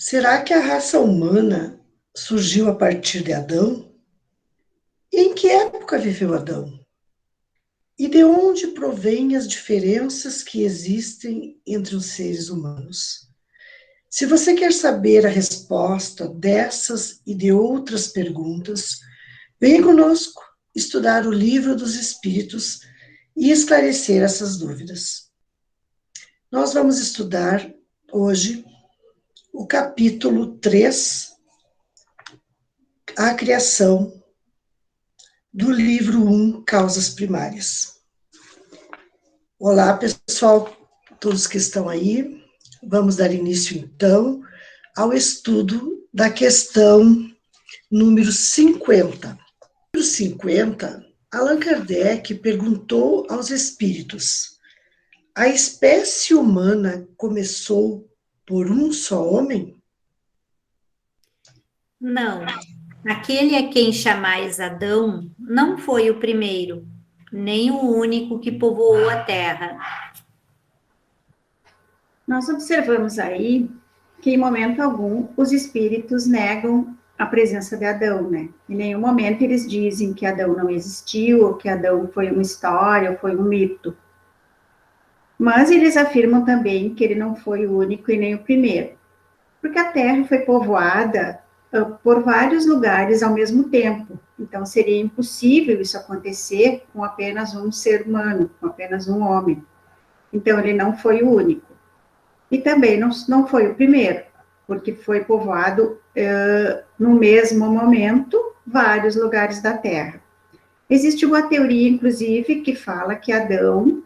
Será que a raça humana surgiu a partir de Adão? E em que época viveu Adão? E de onde provêm as diferenças que existem entre os seres humanos? Se você quer saber a resposta dessas e de outras perguntas, venha conosco estudar o Livro dos Espíritos e esclarecer essas dúvidas. Nós vamos estudar hoje o capítulo 3, a criação, do livro 1, Causas Primárias. Olá, pessoal, todos que estão aí. Vamos dar início, então, ao estudo da questão número 50. No 50, Allan Kardec perguntou aos espíritos: a espécie humana começou por um só homem? Não, aquele a quem chamais Adão não foi o primeiro, nem o único que povoou a terra. Nós observamos aí que, em momento algum, os espíritos negam a presença de Adão, né? Em nenhum momento eles dizem que Adão não existiu, ou que Adão foi uma história, ou foi um mito. Mas eles afirmam também que ele não foi o único e nem o primeiro, porque a Terra foi povoada por vários lugares ao mesmo tempo. Então, seria impossível isso acontecer com apenas um ser humano, com apenas um homem. Então, ele não foi o único. E também não foi o primeiro, porque foi povoado no mesmo momento vários lugares da Terra. Existe uma teoria, inclusive, que fala que Adão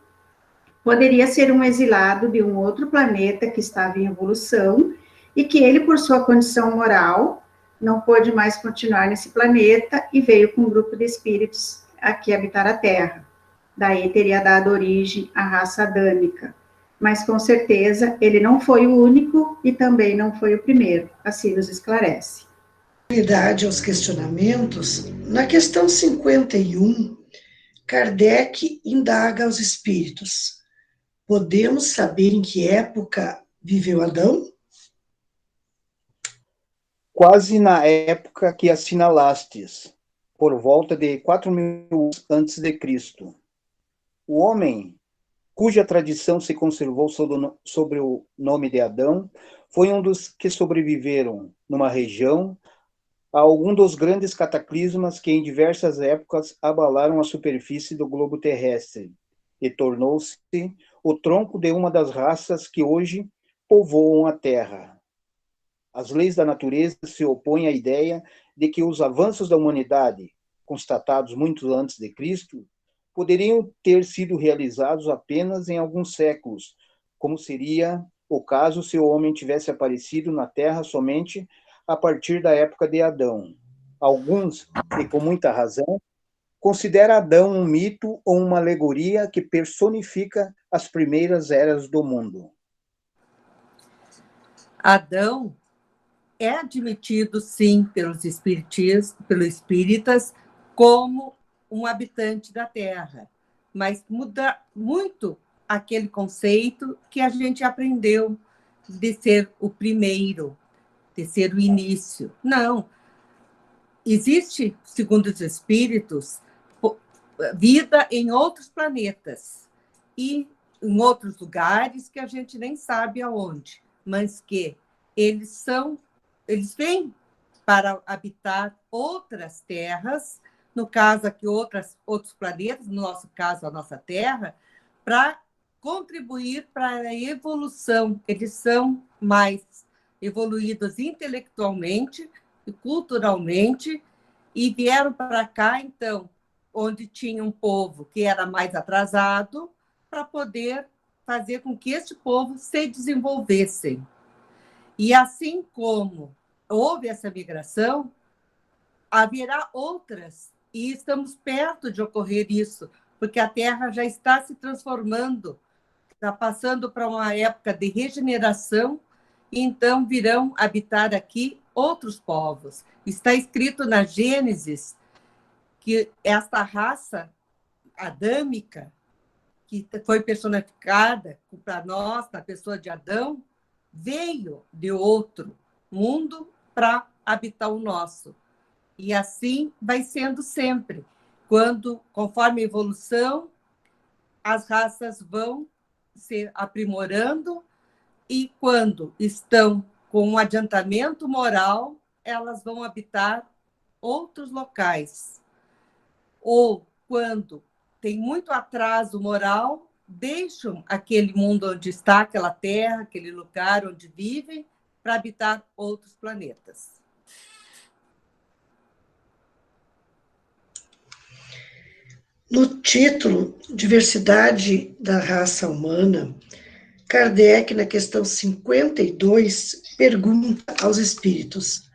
poderia ser um exilado de um outro planeta que estava em evolução e que ele, por sua condição moral, não pôde mais continuar nesse planeta e veio com um grupo de espíritos aqui habitar a Terra. Daí teria dado origem à raça adâmica. Mas, com certeza, ele não foi o único e também não foi o primeiro. Assim nos esclarece. Realidade aos questionamentos, na questão 51, Kardec indaga aos espíritos: podemos saber em que época viveu Adão? Quase na época que assinalastes, por volta de 4.000 antes de Cristo. O homem, cuja tradição se conservou sobre o nome de Adão, foi um dos que sobreviveram numa região a algum dos grandes cataclismas que em diversas épocas abalaram a superfície do globo terrestre e tornou-se o tronco de uma das raças que hoje povoam a Terra. As leis da natureza se opõem à ideia de que os avanços da humanidade, constatados muito antes de Cristo, poderiam ter sido realizados apenas em alguns séculos, como seria o caso se o homem tivesse aparecido na Terra somente a partir da época de Adão. Alguns, e com muita razão, consideram Adão um mito ou uma alegoria que personifica as primeiras eras do mundo. Adão é admitido, sim, pelos espíritas, como um habitante da Terra, mas muda muito aquele conceito que a gente aprendeu de ser o primeiro, de ser o início. Não. Existe, segundo os espíritos, vida em outros planetas e em outros lugares que a gente nem sabe aonde, mas que eles vêm para habitar outras terras, no caso aqui outros planetas, no nosso caso a nossa Terra, para contribuir para a evolução. Eles são mais evoluídos intelectualmente e culturalmente e vieram para cá, então, onde tinha um povo que era mais atrasado, para poder fazer com que este povo se desenvolvesse. E assim como houve essa migração, haverá outras, e estamos perto de ocorrer isso, porque a Terra já está se transformando, está passando para uma época de regeneração, e então virão habitar aqui outros povos. Está escrito na Gênesis que esta raça adâmica, que foi personificada para nós, na pessoa de Adão, veio de outro mundo para habitar o nosso. E assim vai sendo sempre. Conforme a evolução, as raças vão se aprimorando e quando estão com um adiantamento moral, elas vão habitar outros locais. Ou quando tem muito atraso moral, deixam aquele mundo onde está, aquela terra, aquele lugar onde vivem, para habitar outros planetas. No título Diversidade da Raça Humana, Kardec, na questão 52, pergunta aos espíritos: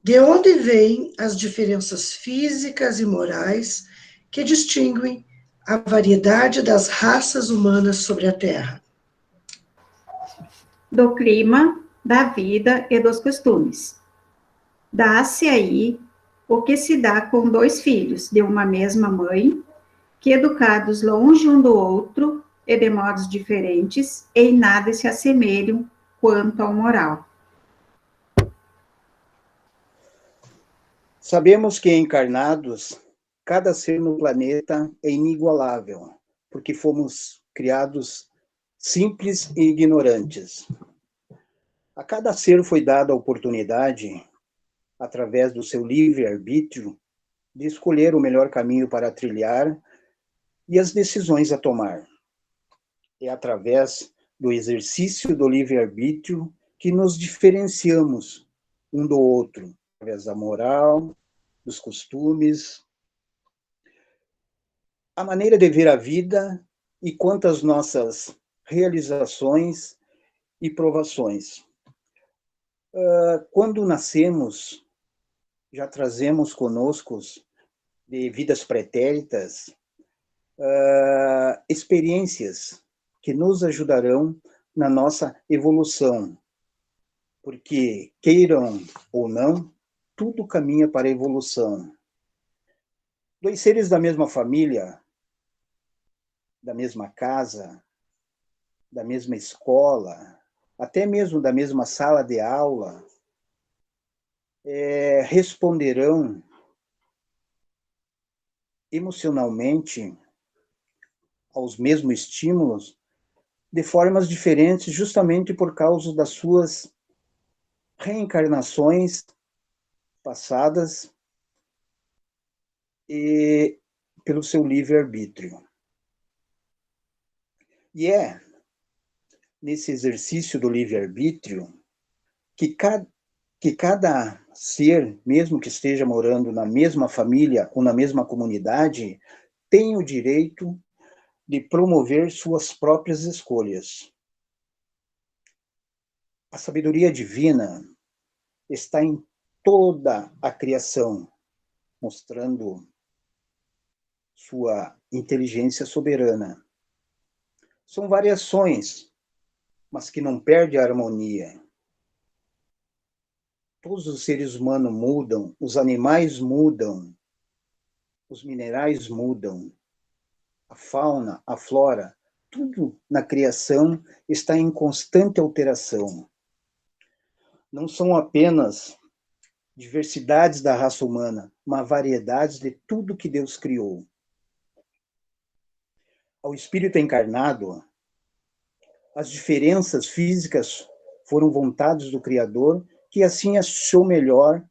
de onde vêm as diferenças físicas e morais que distinguem a variedade das raças humanas sobre a Terra? Do clima, da vida e dos costumes. Dá-se aí o que se dá com dois filhos de uma mesma mãe, que educados longe um do outro e de modos diferentes, em nada se assemelham quanto ao moral. Sabemos que encarnados, cada ser no planeta é inigualável, porque fomos criados simples e ignorantes. A cada ser foi dada a oportunidade, através do seu livre-arbítrio, de escolher o melhor caminho para trilhar e as decisões a tomar. É através do exercício do livre-arbítrio que nos diferenciamos um do outro, através da moral, dos costumes, a maneira de ver a vida e quanto às nossas realizações e provações. Quando nascemos, já trazemos conosco, de vidas pretéritas, experiências que nos ajudarão na nossa evolução, porque, queiram ou não, tudo caminha para a evolução. Dois seres da mesma família, da mesma casa, da mesma escola, até mesmo da mesma sala de aula, responderão emocionalmente aos mesmos estímulos de formas diferentes, justamente por causa das suas reencarnações passadas e pelo seu livre-arbítrio. E é nesse exercício do livre-arbítrio que cada ser, mesmo que esteja morando na mesma família ou na mesma comunidade, tem o direito de promover suas próprias escolhas. A sabedoria divina está em toda a criação, mostrando sua inteligência soberana. São variações, mas que não perde a harmonia. Todos os seres humanos mudam, os animais mudam, os minerais mudam, a fauna, a flora, tudo na criação está em constante alteração. Não são apenas diversidades da raça humana, mas variedades de tudo que Deus criou. Ao espírito encarnado, as diferenças físicas foram vontades do Criador, que assim achou melhor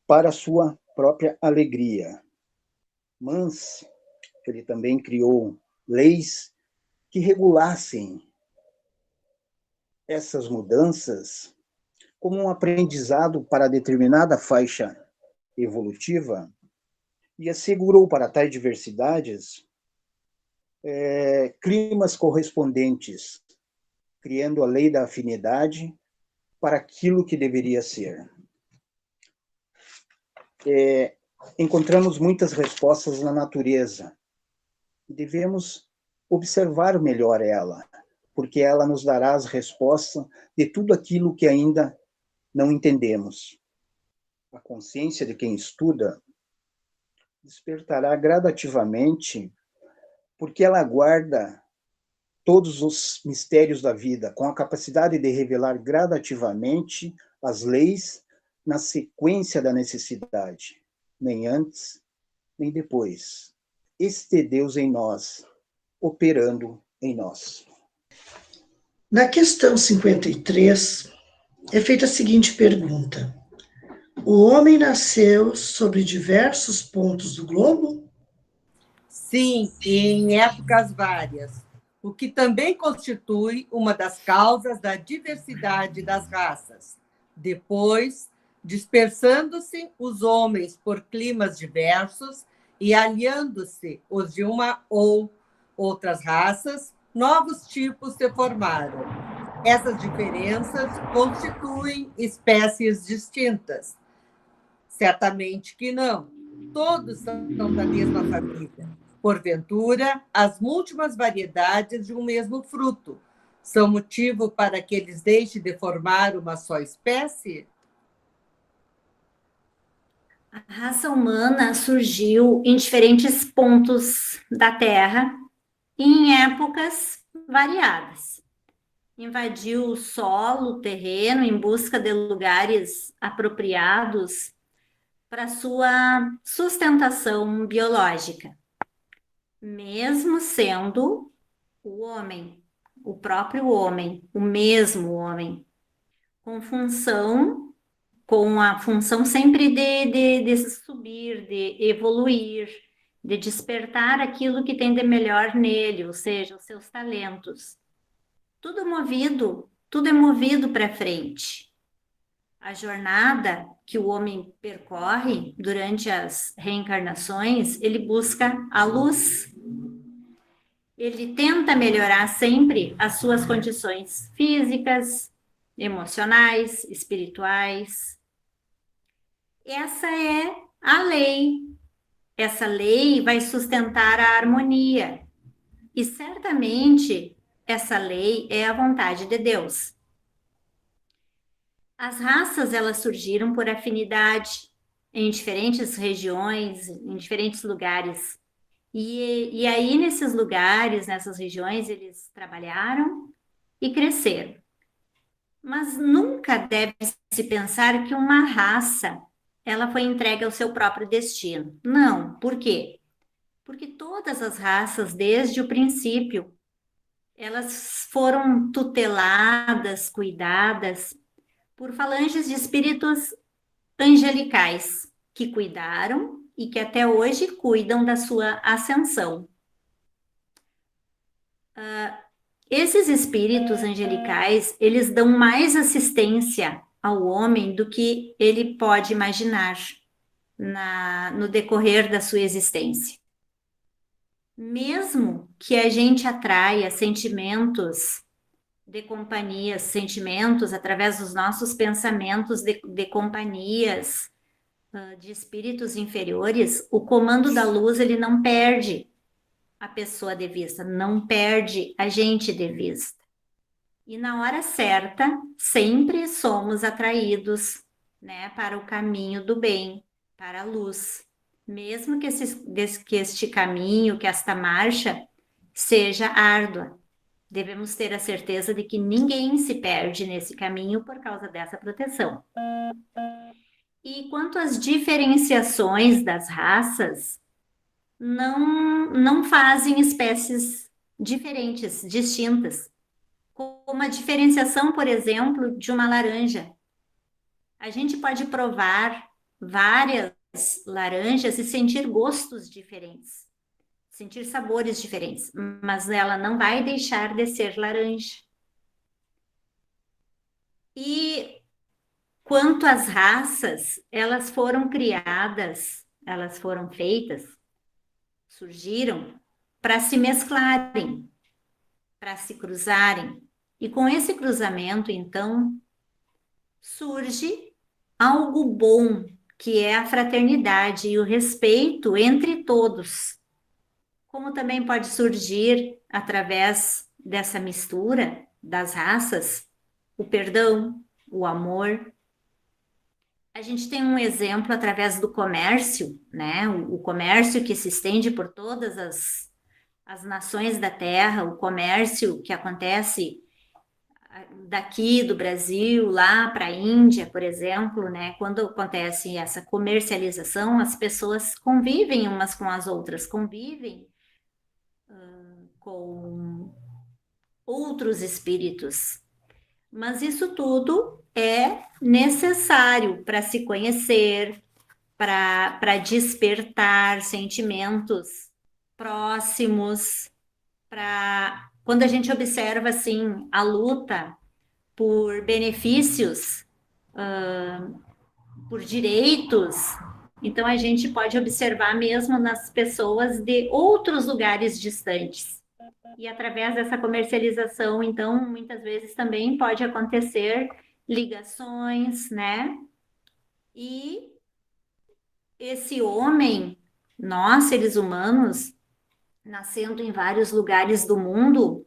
para a sua própria alegria. Mas ele também criou leis que regulassem essas mudanças como um aprendizado para determinada faixa evolutiva e assegurou para tais diversidades climas correspondentes, criando a lei da afinidade para aquilo que deveria ser. Encontramos muitas respostas na natureza. Devemos observar melhor ela, porque ela nos dará as respostas de tudo aquilo que ainda não entendemos. A consciência de quem estuda despertará gradativamente, porque ela guarda todos os mistérios da vida, com a capacidade de revelar gradativamente as leis na sequência da necessidade, nem antes, nem depois. Este Deus em nós, operando em nós. Na questão 53, é feita a seguinte pergunta: o homem nasceu sobre diversos pontos do globo? Sim, e em épocas várias, o que também constitui uma das causas da diversidade das raças. Depois, dispersando-se os homens por climas diversos e aliando-se os de uma ou outras raças, novos tipos se formaram. Essas diferenças constituem espécies distintas. Certamente que não. Todos são da mesma família. Porventura, as múltiplas variedades de um mesmo fruto são motivo para que eles deixem de formar uma só espécie? A raça humana surgiu em diferentes pontos da Terra e em épocas variadas. Invadiu o solo, o terreno, em busca de lugares apropriados para sua sustentação biológica. Mesmo sendo o homem, o próprio homem, o mesmo homem, com a função sempre de subir, de evoluir, de despertar aquilo que tem de melhor nele, ou seja, os seus talentos. Tudo é movido para frente. A jornada que o homem percorre durante as reencarnações, ele busca a luz. Ele tenta melhorar sempre as suas condições físicas, emocionais, espirituais. Essa é a lei. Essa lei vai sustentar a harmonia. E certamente essa lei é a vontade de Deus. As raças, elas surgiram por afinidade em diferentes regiões, em diferentes lugares. E aí, nesses lugares, nessas regiões, eles trabalharam e cresceram. Mas nunca deve-se pensar que uma raça, ela foi entregue ao seu próprio destino. Não, por quê? Porque todas as raças, desde o princípio, elas foram tuteladas, cuidadas por falanges de espíritos angelicais que cuidaram e que até hoje cuidam da sua ascensão. Esses espíritos angelicais, eles dão mais assistência ao homem do que ele pode imaginar no decorrer da sua existência. Mesmo que a gente atraia sentimentos de companhias, sentimentos através dos nossos pensamentos de companhias, de espíritos inferiores, o comando da luz, ele não perde a pessoa de vista, não perde a gente de vista. E na hora certa, sempre somos atraídos, né, para o caminho do bem, para a luz. Mesmo que este caminho, que esta marcha seja árdua, devemos ter a certeza de que ninguém se perde nesse caminho por causa dessa proteção. E quanto às diferenciações das raças, não fazem espécies diferentes, distintas. Como a diferenciação, por exemplo, de uma laranja. A gente pode provar várias laranjas e sentir gostos diferentes, sentir sabores diferentes, mas ela não vai deixar de ser laranja. E quanto às raças, elas foram criadas, elas foram feitas, surgiram para se mesclarem, para se cruzarem. E com esse cruzamento, então, surge algo bom, que é a fraternidade e o respeito entre todos. Como também pode surgir, através dessa mistura das raças, o perdão, o amor. A gente tem um exemplo através do comércio, né? O comércio que se estende por todas as nações da Terra, o comércio que acontece daqui do Brasil, lá para a Índia, por exemplo, né? Quando acontece essa comercialização, as pessoas convivem umas com as outras, convivem com outros espíritos. Mas isso tudo é necessário para se conhecer, para despertar sentimentos próximos, para quando a gente observa assim a luta por benefícios, por direitos, então a gente pode observar mesmo nas pessoas de outros lugares distantes. E através dessa comercialização, então, muitas vezes também pode acontecer ligações, né? E esse homem, nós, seres humanos, nascendo em vários lugares do mundo,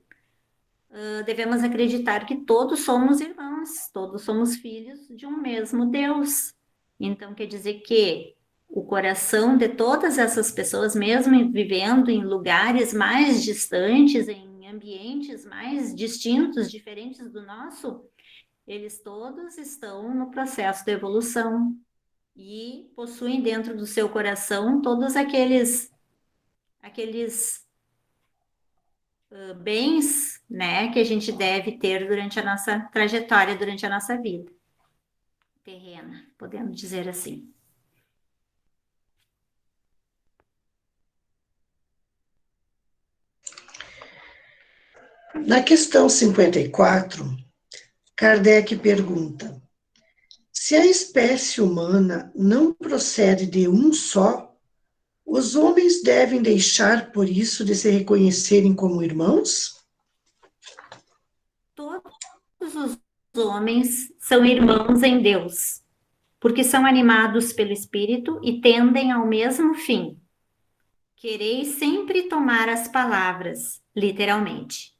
devemos acreditar que todos somos irmãos, todos somos filhos de um mesmo Deus. Então, quer dizer que o coração de todas essas pessoas, mesmo vivendo em lugares mais distantes, em ambientes mais distintos, diferentes do nosso, eles todos estão no processo de evolução e possuem dentro do seu coração todos aqueles bens, né, que a gente deve ter durante a nossa trajetória, durante a nossa vida terrena, podemos dizer assim. Na questão 54, Kardec pergunta: se a espécie humana não procede de um só, os homens devem deixar por isso de se reconhecerem como irmãos? Todos os homens são irmãos em Deus, porque são animados pelo Espírito e tendem ao mesmo fim. Quereis sempre tomar as palavras, literalmente.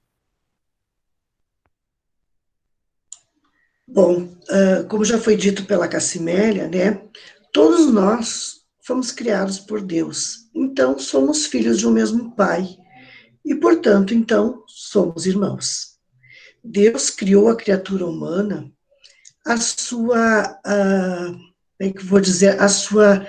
Bom, como já foi dito pela Cassimélia, né, todos nós fomos criados por Deus, então somos filhos de um mesmo Pai, e portanto, então, somos irmãos. Deus criou a criatura humana, a sua, como é que eu vou dizer, a sua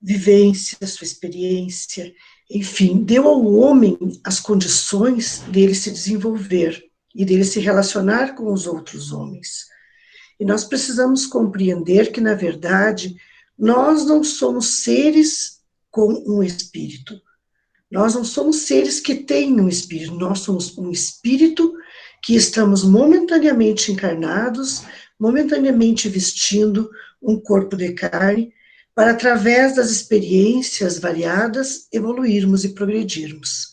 vivência, a sua experiência, enfim, deu ao homem as condições dele se desenvolver e dele se relacionar com os outros homens. E nós precisamos compreender que, na verdade, nós não somos seres com um espírito. Nós não somos seres que têm um espírito, nós somos um espírito que estamos momentaneamente encarnados, momentaneamente vestindo um corpo de carne, para, através das experiências variadas, evoluirmos e progredirmos.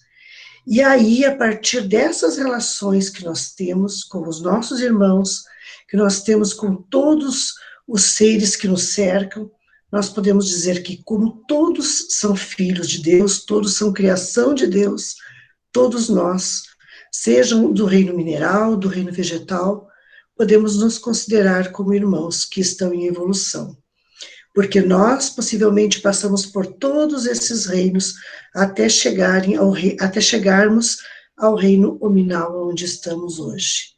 E aí, a partir dessas relações que nós temos com os nossos irmãos, que nós temos com todos os seres que nos cercam, nós podemos dizer que, como todos são filhos de Deus, todos são criação de Deus, todos nós, sejam do reino mineral, do reino vegetal, podemos nos considerar como irmãos que estão em evolução. Porque nós, possivelmente, passamos por todos esses reinos até chegarmos ao reino nominal onde estamos hoje.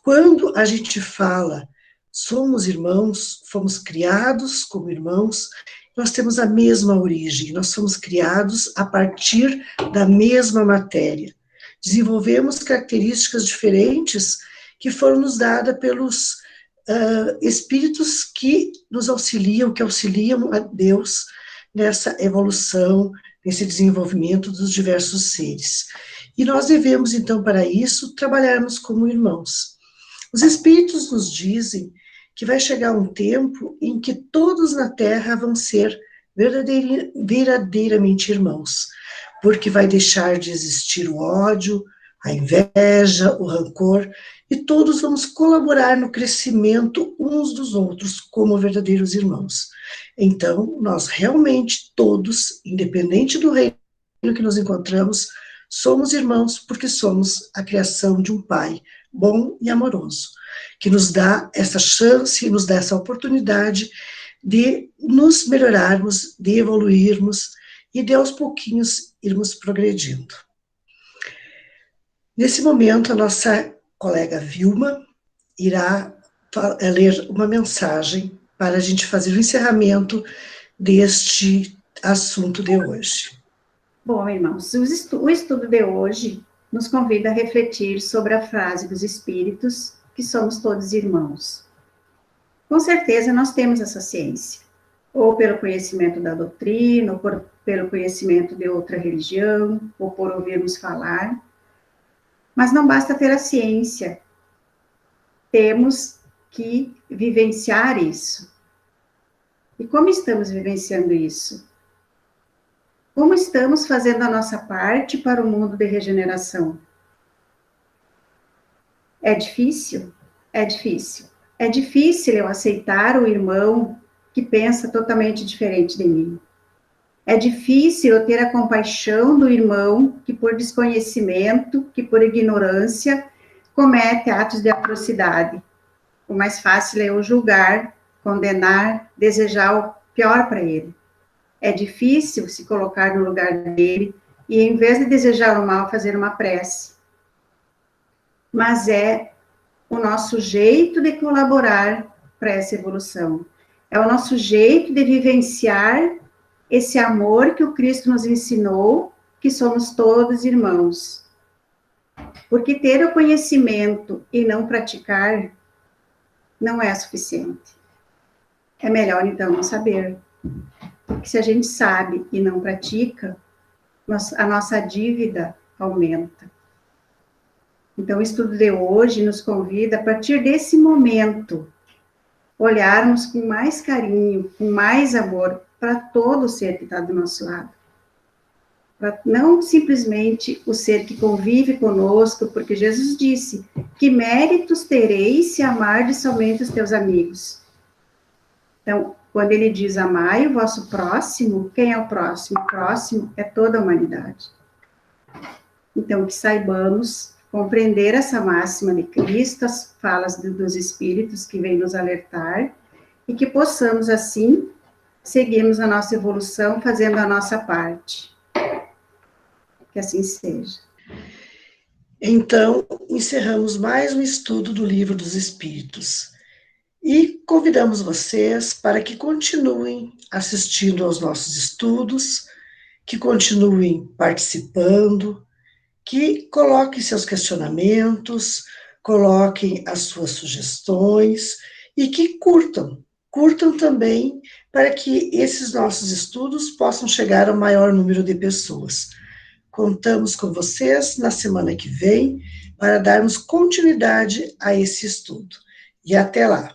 Quando a gente fala, somos irmãos, fomos criados como irmãos, nós temos a mesma origem, nós somos criados a partir da mesma matéria. Desenvolvemos características diferentes que foram nos dadas pelos espíritos que nos auxiliam, que auxiliam a Deus nessa evolução, nesse desenvolvimento dos diversos seres. E nós devemos, então, para isso, trabalharmos como irmãos. Os espíritos nos dizem que vai chegar um tempo em que todos na Terra vão ser verdadeiramente irmãos, porque vai deixar de existir o ódio, a inveja, o rancor, e todos vamos colaborar no crescimento uns dos outros como verdadeiros irmãos. Então, nós realmente todos, independente do reino que nos encontramos, somos irmãos porque somos a criação de um Pai bom e amoroso, que nos dá essa chance, nos dá essa oportunidade de nos melhorarmos, de evoluirmos e de aos pouquinhos irmos progredindo. Nesse momento, a nossa colega Vilma irá ler uma mensagem para a gente fazer o encerramento deste assunto de hoje. Bom, irmãos, o estudo de hoje nos convida a refletir sobre a frase dos Espíritos, que somos todos irmãos. Com certeza nós temos essa ciência, ou pelo conhecimento da doutrina, ou pelo conhecimento de outra religião, ou por ouvirmos falar. Mas não basta ter a ciência, temos que vivenciar isso. E como estamos vivenciando isso? Como estamos fazendo a nossa parte para o mundo de regeneração? É difícil? É difícil. É difícil eu aceitar o irmão que pensa totalmente diferente de mim. É difícil eu ter a compaixão do irmão que, por desconhecimento, que por ignorância, comete atos de atrocidade. O mais fácil é eu julgar, condenar, desejar o pior para ele. É difícil se colocar no lugar dele e, em vez de desejar o mal, fazer uma prece. Mas é o nosso jeito de colaborar para essa evolução. É o nosso jeito de vivenciar esse amor que o Cristo nos ensinou, que somos todos irmãos. Porque ter o conhecimento e não praticar não é suficiente. É melhor, então, não saber. Porque se a gente sabe e não pratica, a nossa dívida aumenta. Então, o estudo de hoje nos convida, a partir desse momento, olharmos com mais carinho, com mais amor, para todo o ser que está do nosso lado. Para não simplesmente o ser que convive conosco, porque Jesus disse, que méritos tereis se amardes somente os teus amigos. Então, quando ele diz, amai o vosso próximo, quem é o próximo? O próximo é toda a humanidade. Então, que saibamos compreender essa máxima de Cristo, as falas dos Espíritos que vêm nos alertar, e que possamos, assim, seguirmos a nossa evolução, fazendo a nossa parte. Que assim seja. Então, encerramos mais um estudo do Livro dos Espíritos. E convidamos vocês para que continuem assistindo aos nossos estudos, que continuem participando, que coloquem seus questionamentos, coloquem as suas sugestões e que curtam também para que esses nossos estudos possam chegar ao maior número de pessoas. Contamos com vocês na semana que vem para darmos continuidade a esse estudo. E até lá!